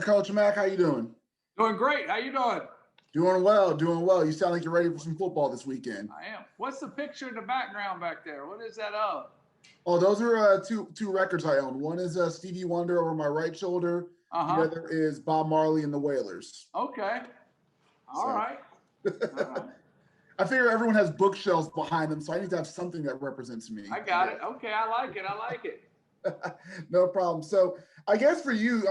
Coach Mac. How you doing? Doing great. How you doing? Doing well, doing well. You sound like you're ready for some football this weekend. I am. What's the picture in the background back there? What is that of? Oh, those are two records I own. One is Stevie Wonder over my right shoulder. The other is Bob Marley and the Wailers. Okay. All right. I figure everyone has bookshelves behind them, so I need to have something that represents me. I got it. Okay, I like it. I like it. No problem. So I guess for you,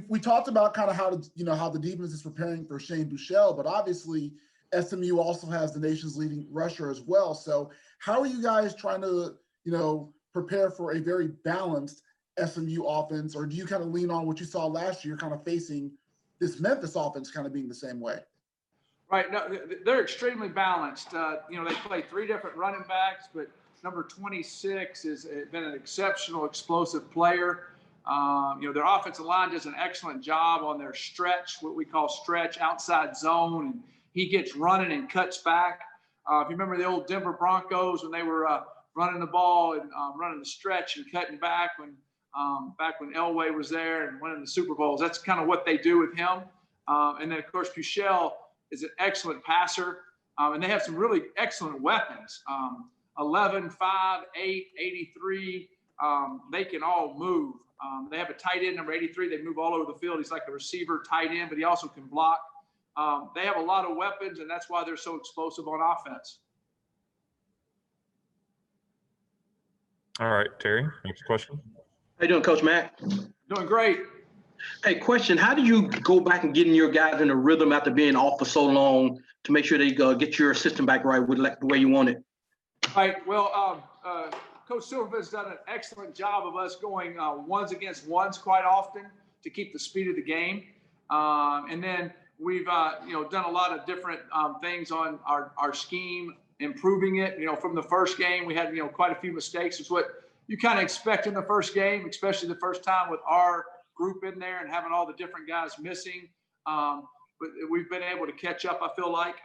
we talked about kind of how the defense is preparing for Shane Buechele, but obviously SMU also has the nation's leading rusher as well. So how are you guys trying to prepare for a very balanced SMU offense, or do you kind of lean on what you saw last year, kind of facing this Memphis offense kind of being the same way? Right. No, they're extremely balanced. They play three different running backs, but number 26 has been an exceptional, explosive player. Their offensive line does an excellent job on their stretch, what we call stretch outside zone, and he gets running and cuts back. If you remember the old Denver Broncos when they were running the ball and running the stretch and cutting back when Elway was there and winning the Super Bowls, that's kind of what they do with him. And then, of course, Buechele is an excellent passer, and they have some really excellent weapons. 11, 5, 8, 83. They can all move. They have a tight end, number 83. They move all over the field. He's like a receiver tight end, but he also can block. They have a lot of weapons, and that's why they're so explosive on offense. All right, Terry, next question. How you doing, Coach Mac? Doing great. Hey, question. How do you go back and getting your guys in a rhythm after being off for so long to make sure they get your system back right with the way you want it? Right. Well, Coach Silverman's done an excellent job of us going ones against ones quite often to keep the speed of the game. And then we've done a lot of different things on our scheme, improving it. From the first game, we had quite a few mistakes. It's what you kind of expect in the first game, especially the first time with our group in there and having all the different guys missing. But we've been able to catch up. I feel like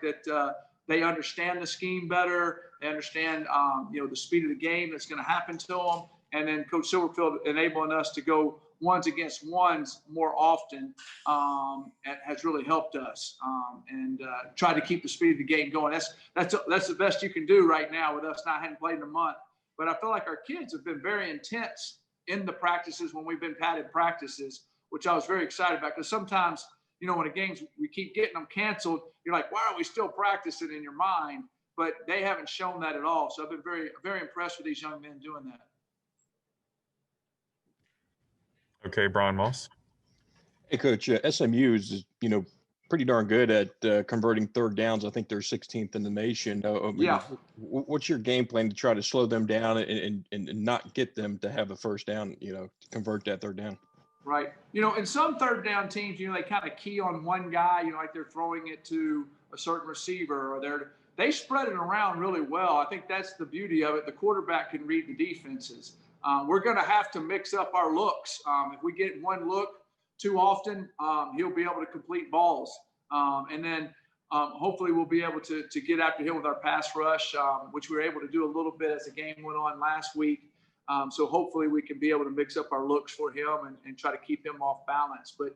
that they understand the scheme better. They understand the speed of the game that's going to happen to them. And then Coach Silverfield enabling us to go ones against ones more often has really helped us and try to keep the speed of the game going. That's the best you can do right now with us not having played in a month. But I feel like our kids have been very intense in the practices when we've been padded practices, which I was very excited about, because sometimes, when the games, we keep getting them canceled, you're like, why are we still practicing in your mind? But they haven't shown that at all. So I've been very, very impressed with these young men doing that. Okay, Brian Moss. Hey, Coach, SMU is, pretty darn good at converting third downs. I think they're 16th in the nation. Yeah. What's your game plan to try to slow them down and not get them to have a first down, to convert that third down? Right. In some third down teams, they kind of key on one guy, like they're throwing it to a certain receiver, or they spread it around really well. I think that's the beauty of it. The quarterback can read the defenses. We're going to have to mix up our looks. If we get one look too often, he'll be able to complete balls. And then hopefully we'll be able to get after him with our pass rush, which we were able to do a little bit as the game went on last week. So hopefully we can be able to mix up our looks for him and try to keep him off balance. But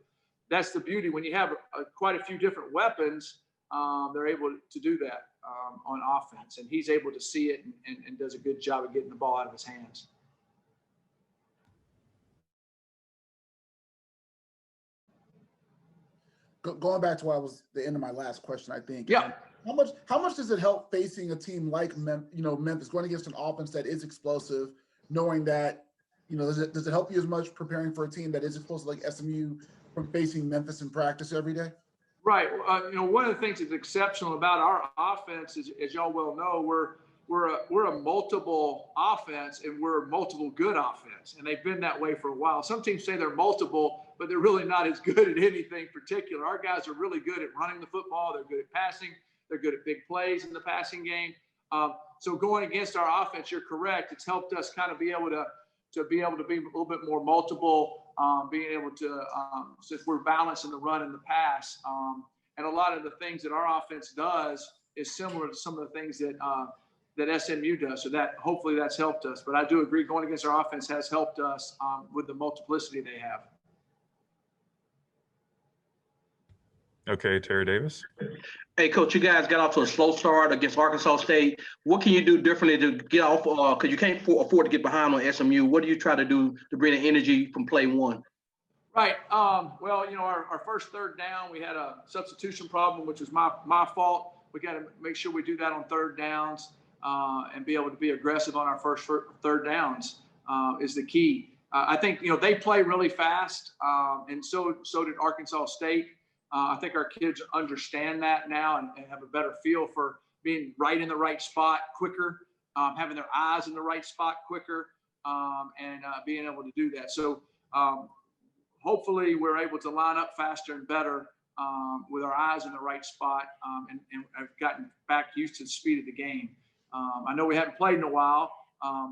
that's the beauty. When you have quite a few different weapons, they're able to do that on offense. And he's able to see it and does a good job of getting the ball out of his hands. Going back to what was the end of my last question, I think. Yeah. How much does it help facing a team like Memphis, going against an offense that is explosive, knowing that does it help you as much preparing for a team that is explosive like SMU from facing Memphis in practice every day? Right. One of the things that's exceptional about our offense is, as y'all well know, we're a multiple offense and we're a multiple good offense, and they've been that way for a while. Some teams say they're multiple, but they're really not as good at anything particular. Our guys are really good at running the football. They're good at passing. They're good at big plays in the passing game. So going against our offense, you're correct. It's helped us kind of be able to be a little bit more multiple, being able to since we're balanced in the run and the pass. And a lot of the things that our offense does is similar to some of the things that SMU does. So that hopefully that's helped us. But I do agree, going against our offense has helped us with the multiplicity they have. Okay, Terry Davis. Hey, Coach, you guys got off to a slow start against Arkansas State. What can you do differently to get off? Because you can't afford to get behind on SMU. What do you try to do to bring the energy from play one? Right. Well, our first third down, we had a substitution problem, which was my fault. We got to make sure we do that on third downs and be able to be aggressive on our first third downs is the key. I think, they play really fast, and so did Arkansas State. I think our kids understand that now and have a better feel for being right in the right spot quicker, having their eyes in the right spot quicker, and being able to do that. So hopefully we're able to line up faster and better with our eyes in the right spot, and have gotten back used to the speed of the game. I know we haven't played in a while,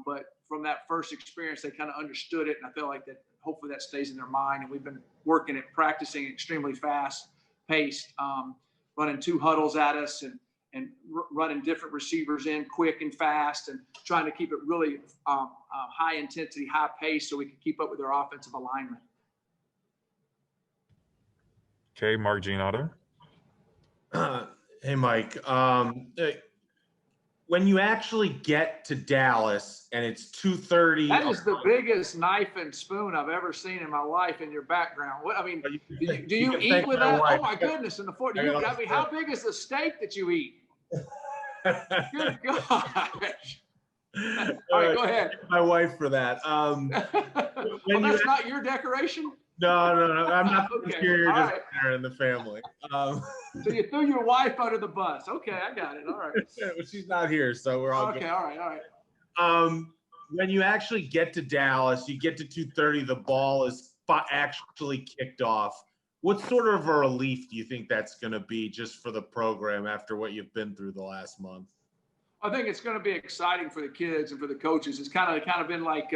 but from that first experience, they kind of understood it, and I feel like that hopefully that stays in their mind. And we've been working at practicing extremely fast paced, running 2 huddles at us and running different receivers in quick and fast, and trying to keep it really high intensity, high pace, so we can keep up with their offensive alignment. Okay, Mark Giannotto. Hey, Mike. When you actually get to Dallas and it's 2:30, that is the biggest knife and spoon I've ever seen in my life in your background. What I mean, do you eat with that? Oh my goodness! In the fort, how big is the steak that you eat? Good gosh! All right, go ahead. My wife for that. Well, that's not your decoration. No. I'm not Okay. sure you're just right. there in the family. So you threw your wife under the bus. Okay, I got it. All right. She's not here, so we're all okay. good. All right. When you actually get to Dallas, you get to 2:30, the ball is actually kicked off. What sort of a relief do you think that's going to be just for the program after what you've been through the last month? I think it's going to be exciting for the kids and for the coaches. It's kind of been like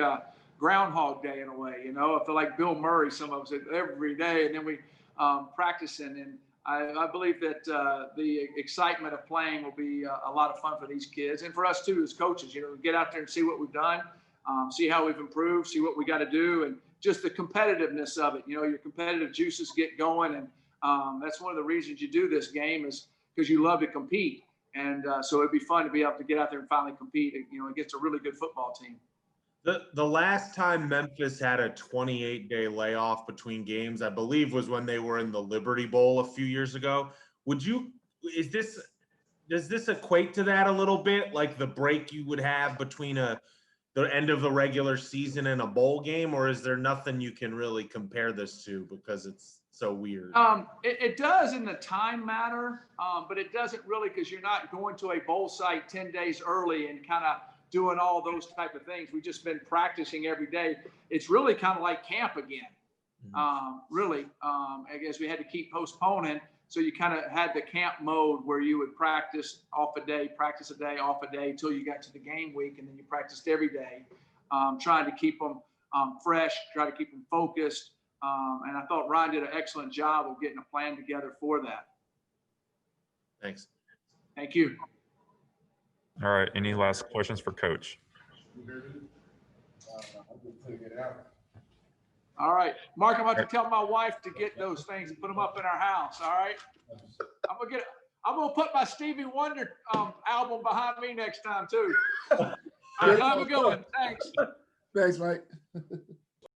Groundhog Day in a way, I feel like Bill Murray, some of us every day, and then we practicing. And I believe that the excitement of playing will be a lot of fun for these kids and for us too as coaches. Get out there and see what we've done, see how we've improved, see what we got to do, and just the competitiveness of it. Your competitive juices get going, and that's one of the reasons you do this game is because you love to compete. And so it'd be fun to be able to get out there and finally compete, against a really good football team. The last time Memphis had a 28-day layoff between games, I believe, was when they were in the Liberty Bowl a few years ago. Does this equate to that a little bit, like the break you would have between the end of the regular season and a bowl game, or is there nothing you can really compare this to because it's so weird? It does in the time matter, but it doesn't really because you're not going to a bowl site 10 days early and kind of doing all those type of things. We've just been practicing every day. It's really kind of like camp again, really. I guess we had to keep postponing. So you kind of had the camp mode where you would practice off a day, practice a day, off a day until you got to the game week. And then you practiced every day, trying to keep them fresh, try to keep them focused. And I thought Ryan did an excellent job of getting a plan together for that. Thanks. Thank you. All right, any last questions for Coach? All right, Mark, I'm about to tell my wife to get those things and put them up in our house. All right, I'm gonna put my Stevie Wonder album behind me next time too. All right, have a good one. Thanks. Thanks, Mike.